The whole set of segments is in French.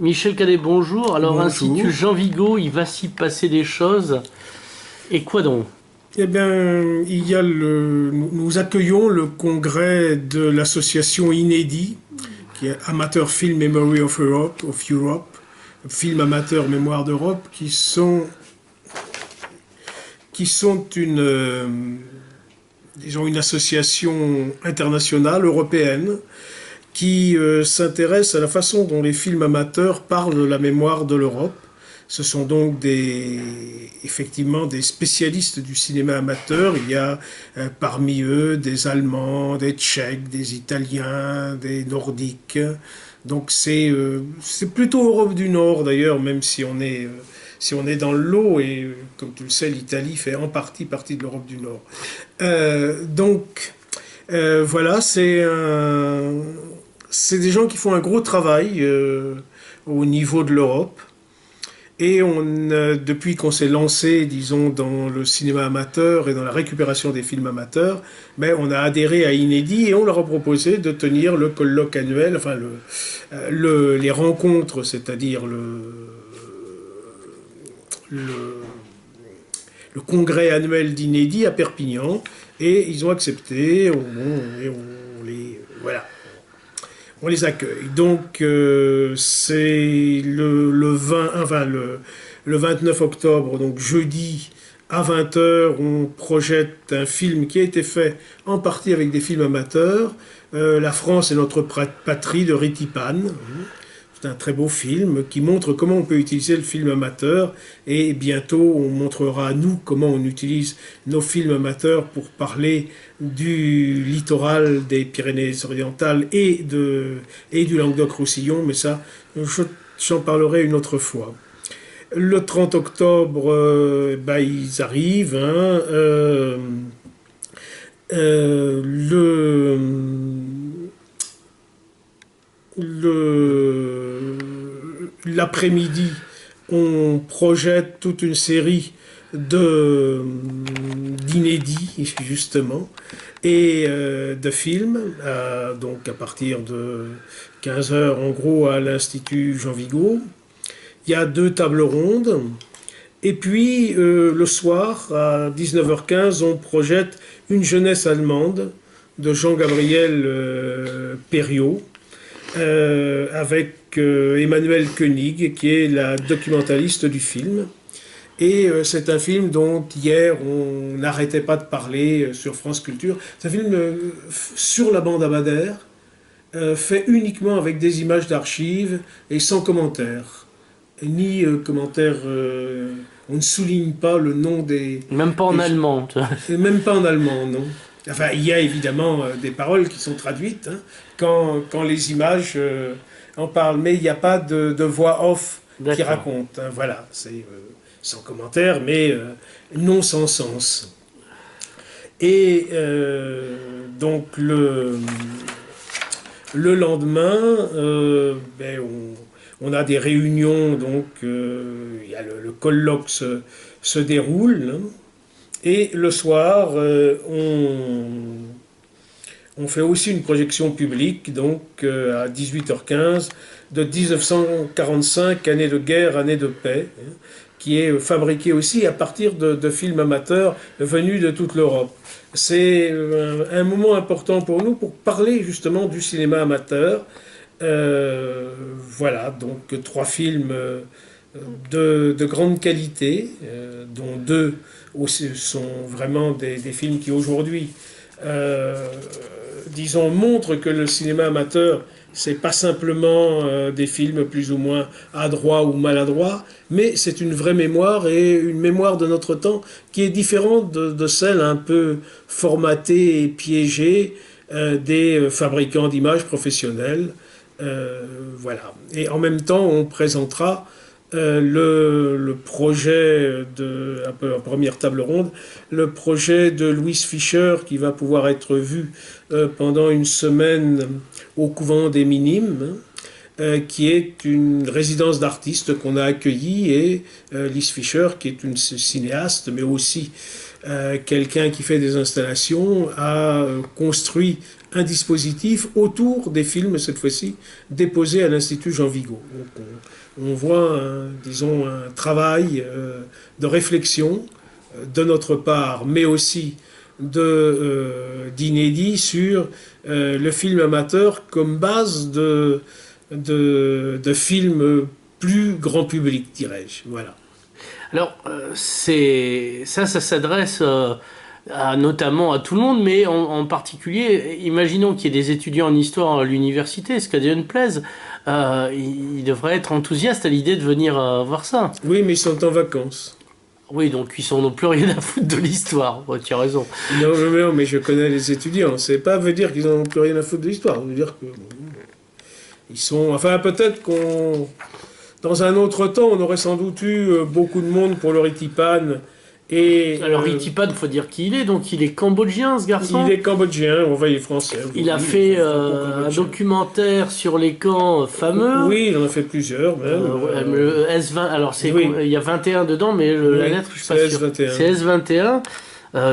Michel Cadet, bonjour. Alors, Bonjour. Institut Jean Vigo, il va s'y passer des choses. Et quoi donc? Eh bien, nous accueillons le congrès de l'association Inédit, qui est Amateur Film Memory of Europe, Film Amateur Mémoire d'Europe, qui sont disons une association internationale européenne qui s'intéresse à la façon dont les films amateurs parlent de la mémoire de l'Europe. Ce sont donc effectivement des spécialistes du cinéma amateur. Il y a parmi eux des Allemands, des Tchèques, des Italiens, des Nordiques. Donc c'est plutôt Europe du Nord d'ailleurs, même si on est dans le lot, et comme tu le sais, l'Italie fait en partie de l'Europe du Nord. Voilà, c'est des gens qui font un gros travail au niveau de l'Europe. Et depuis qu'on s'est lancé, disons, dans le cinéma amateur et dans la récupération des films amateurs, ben, on a adhéré à Inédit et on leur a proposé de tenir le colloque annuel, enfin les rencontres, c'est-à-dire le, le congrès annuel d'Inédit à Perpignan. Et ils ont accepté, et voilà, on les accueille. Donc c'est le 20, enfin le 29 octobre, donc jeudi à 20 heures, on projette un film qui a été fait en partie avec des films amateurs. La France est notre patrie de Ritipan. C'est un très beau film qui montre comment on peut utiliser le film amateur, et bientôt on montrera à nous comment on utilise nos films amateurs pour parler du littoral des Pyrénées-Orientales et du Languedoc-Roussillon, mais ça, j'en parlerai une autre fois. Le 30 octobre, ils arrivent. L'après-midi, on projette toute une série d'inédits, justement, et de films, donc à partir de 15 heures, en gros, à l'Institut Jean Vigo. Il y a 2 tables rondes. Et puis, le soir, à 19h15, on projette Une jeunesse allemande de Jean-Gabriel Perriot, avec Emmanuel Koenig, qui est la documentaliste du film. Et c'est un film dont hier on n'arrêtait pas de parler sur France Culture. C'est un film sur la bande Abadère, fait uniquement avec des images d'archives et sans commentaires. Ni commentaires, on ne souligne pas le nom Même pas en des, allemand. même pas en allemand, non. Enfin, il y a évidemment des paroles qui sont traduites, hein, quand les images en parlent, mais il n'y a pas de voix off qui D'accord. raconte, hein, voilà, c'est sans commentaire, mais non sans sens. Et donc le lendemain, on a des réunions, donc le colloque se déroule, hein. Et le soir, on fait aussi une projection publique, donc à 18h15, de 1945, année de guerre, année de paix, hein, qui est fabriquée aussi à partir de films amateurs venus de toute l'Europe. C'est un moment important pour nous pour parler justement du cinéma amateur. Voilà, donc 3 films de grande qualité, dont 2 aussi sont vraiment des films qui aujourd'hui, disons, montrent que le cinéma amateur, c'est pas simplement des films plus ou moins adroits ou maladroits, mais c'est une vraie mémoire, et une mémoire de notre temps qui est différente de celle un peu formatée et piégée des fabricants d'images professionnels. Voilà. Et en même temps, on présentera le projet un peu en première table ronde, le projet de Louise Fischer, qui va pouvoir être vu pendant une semaine au couvent des Minimes, qui est une résidence d'artistes qu'on a accueillie, et Lise Fischer, qui est une cinéaste, mais aussi quelqu'un qui fait des installations, a construit un dispositif autour des films, cette fois-ci, déposés à l'Institut Jean Vigo. Donc, on voit, disons, un travail de réflexion de notre part, mais aussi d'inédit sur le film amateur comme base de films plus grand public, dirais-je. Voilà. Alors, ça s'adresse notamment à tout le monde, mais en particulier, imaginons qu'il y ait des étudiants en histoire à l'université, ce qu'à Dieu ne plaise, ils devraient être enthousiastes à l'idée de venir voir ça. Oui, mais ils sont en vacances. Oui, donc ils n'ont plus rien à foutre de l'histoire. Ouais, tu as raison. Non, mais je connais les étudiants. C'est pas veut dire qu'ils n'ont plus rien à foutre de l'histoire. Ça veut dire que ils sont. Enfin, peut-être qu'on. Dans un autre temps, on aurait sans doute eu beaucoup de monde pour le Ritipan. Alors, Ritipan, il faut dire qui il est. Donc, il est cambodgien, ce garçon. Il est cambodgien, on va il est français. Il a fait un documentaire sur les camps fameux. Oui, il en a fait plusieurs, même. Le S20, alors il y a 21 dedans, mais la lettre, je suis pas sûr. S21. C'est S21.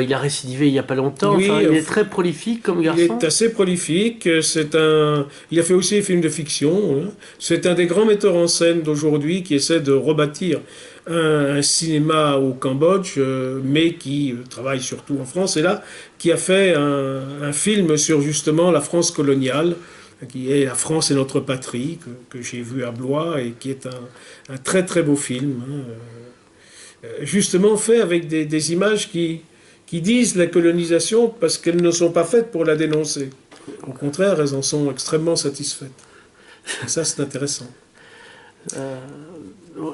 Il a récidivé il n'y a pas longtemps. Oui, il est très prolifique comme garçon. Il est assez prolifique. Il a fait aussi des films de fiction. Hein. C'est un des grands metteurs en scène d'aujourd'hui qui essaie de rebâtir un cinéma au Cambodge, mais qui travaille surtout en France. Et là, qui a fait un film sur justement la France coloniale, qui est La France est notre patrie, que j'ai vu à Blois et qui est un très très beau film. Hein. Justement fait avec des images qui disent la colonisation parce qu'elles ne sont pas faites pour la dénoncer. Au contraire, elles en sont extrêmement satisfaites. Et ça, c'est intéressant.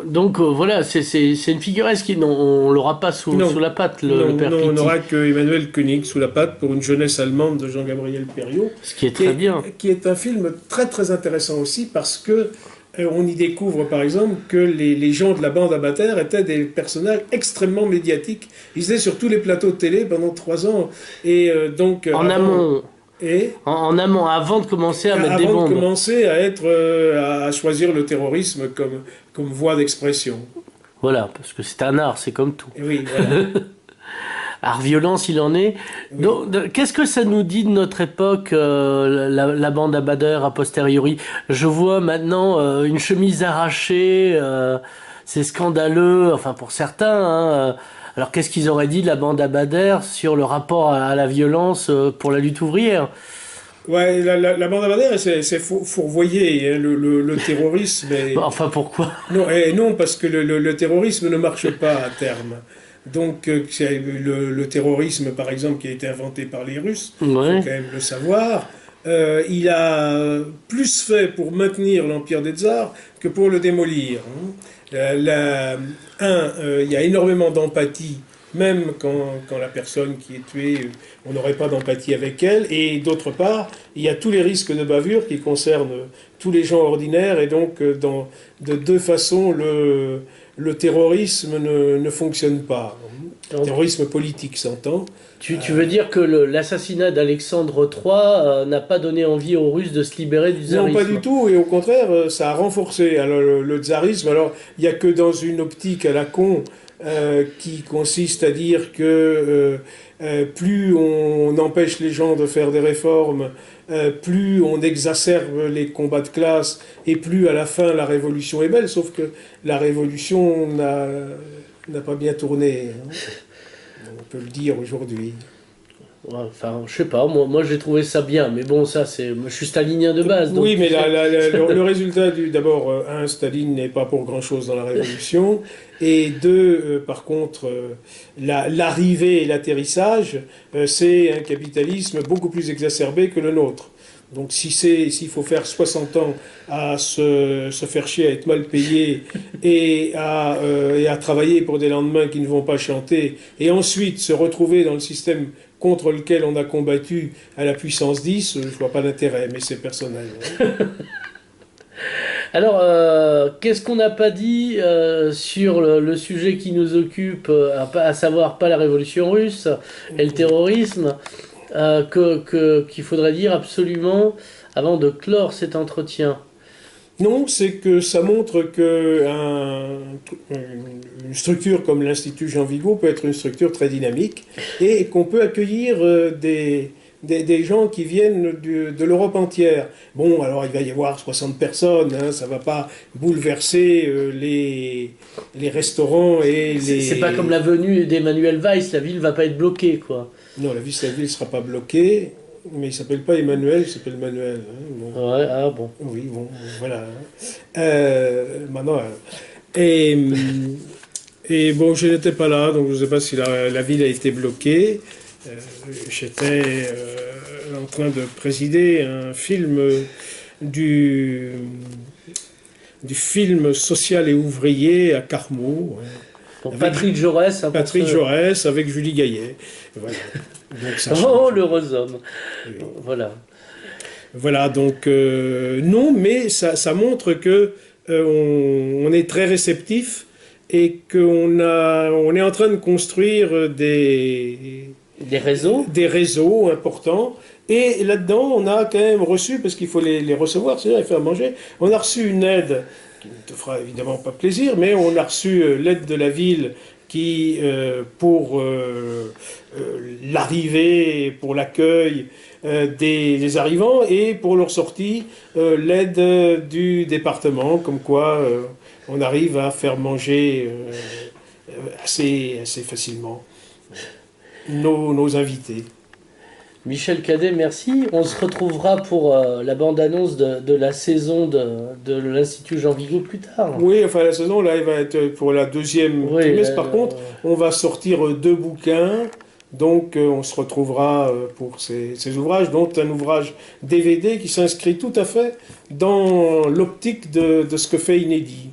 Donc voilà, c'est une figuresque on l'aura pas sous la patte, le père Pitti. On n'aura que Emmanuel Koenig sous la patte pour une jeunesse allemande de Jean-Gabriel Perriot. Ce qui est très bien. Qui est un film très très intéressant aussi parce que on y découvre par exemple que les gens de la bande Abater étaient des personnages extrêmement médiatiques. Ils étaient sur tous les plateaux de télé pendant 3 ans. Et donc, amont. En amont, avant de commencer à mettre des bombes. Avant de commencer à choisir le terrorisme comme voie d'expression. Voilà, parce que c'est un art, c'est comme tout. Et oui, voilà. Art violence, il en est. Oui. Donc, qu'est-ce que ça nous dit de notre époque, la bande Abader a posteriori? Je vois maintenant une chemise arrachée, c'est scandaleux, enfin pour certains. Hein, alors qu'est-ce qu'ils auraient dit de la bande Abader sur le rapport à la violence pour la lutte ouvrière? Ouais, la bande Abader, c'est fourvoyer hein, le terrorisme. Enfin, pourquoi? Non, parce que le terrorisme ne marche pas à terme. Donc, c'est le terrorisme, par exemple, qui a été inventé par les Russes, il faut quand même le savoir, il a plus fait pour maintenir l'empire des tsars que pour le démolir. Il y a énormément d'empathie, même quand la personne qui est tuée, on n'aurait pas d'empathie avec elle. Et d'autre part, il y a tous les risques de bavure qui concernent tous les gens ordinaires. Et donc, de deux façons, le terrorisme ne fonctionne pas. Le terrorisme politique s'entend. Tu veux dire que l'assassinat d'Alexandre III n'a pas donné envie aux Russes de se libérer du tsarisme? Non, pas du tout, et au contraire, ça a renforcé alors, le tsarisme. Alors, il n'y a que dans une optique à la con qui consiste à dire que plus on empêche les gens de faire des réformes, plus on exacerbe les combats de classe, et plus à la fin la révolution est belle, sauf que la révolution n'a pas bien tourné. Hein. On peut le dire aujourd'hui. Enfin, je sais pas, moi j'ai trouvé ça bien, mais bon, ça je suis stalinien de base. Donc oui, mais le résultat d'abord, Staline n'est pas pour grand-chose dans la Révolution, et deux, par contre, l'arrivée et l'atterrissage, c'est un capitalisme beaucoup plus exacerbé que le nôtre. Donc s'il faut faire 60 ans à se faire chier, à être mal payé et à travailler pour des lendemains qui ne vont pas chanter, et ensuite se retrouver dans le système contre lequel on a combattu à la puissance 10, je ne vois pas d'intérêt, mais c'est personnel. Alors, qu'est-ce qu'on n'a pas dit sur le sujet qui nous occupe, à savoir pas la révolution russe et le terrorisme, qu'il faudrait dire absolument avant de clore cet entretien? Non, c'est que ça montre que une structure comme l'Institut Jean Vigo peut être une structure très dynamique et qu'on peut accueillir des des gens qui viennent de l'Europe entière. Bon, alors il va y avoir 60 personnes, hein, ça ne va pas bouleverser les restaurants et les... C'est pas comme la venue d'Emmanuel Weiss, la ville va pas être bloquée, quoi. Non, la ville ne sera pas bloquée, mais il ne s'appelle pas Emmanuel, il s'appelle Manuel. Hein, bon. Ouais, ah bon. Oui, bon, voilà. Maintenant, et bon, je n'étais pas là, donc je ne sais pas si la ville a été bloquée. J'étais en train de présider un film du, du film social et ouvrier à Carmaux. Donc Patrick Jaurès. Hein, Patrick Jaurès avec Julie Gaillet. Voilà. Donc, ça oh, l'heureux homme. oui. Voilà. Voilà, donc non, mais ça montre que on est très réceptif et on est en train de construire Des réseaux importants. Et là-dedans, on a quand même reçu, parce qu'il faut les recevoir, c'est-à-dire les faire manger, on a reçu une aide qui ne te fera évidemment pas plaisir, mais on a reçu l'aide de la ville qui, pour l'arrivée, pour l'accueil des arrivants et pour leur sortie, l'aide du département, comme quoi on arrive à faire manger assez facilement nos invités. Michel Cadet, merci. On se retrouvera pour la bande-annonce de la saison de l'Institut Jean Vigo plus tard. Oui, enfin la saison, là, elle va être pour la deuxième trimestre. Par contre, on va sortir 2 bouquins. Donc on se retrouvera pour ces ouvrages, dont un ouvrage DVD qui s'inscrit tout à fait dans l'optique de ce que fait Inédit.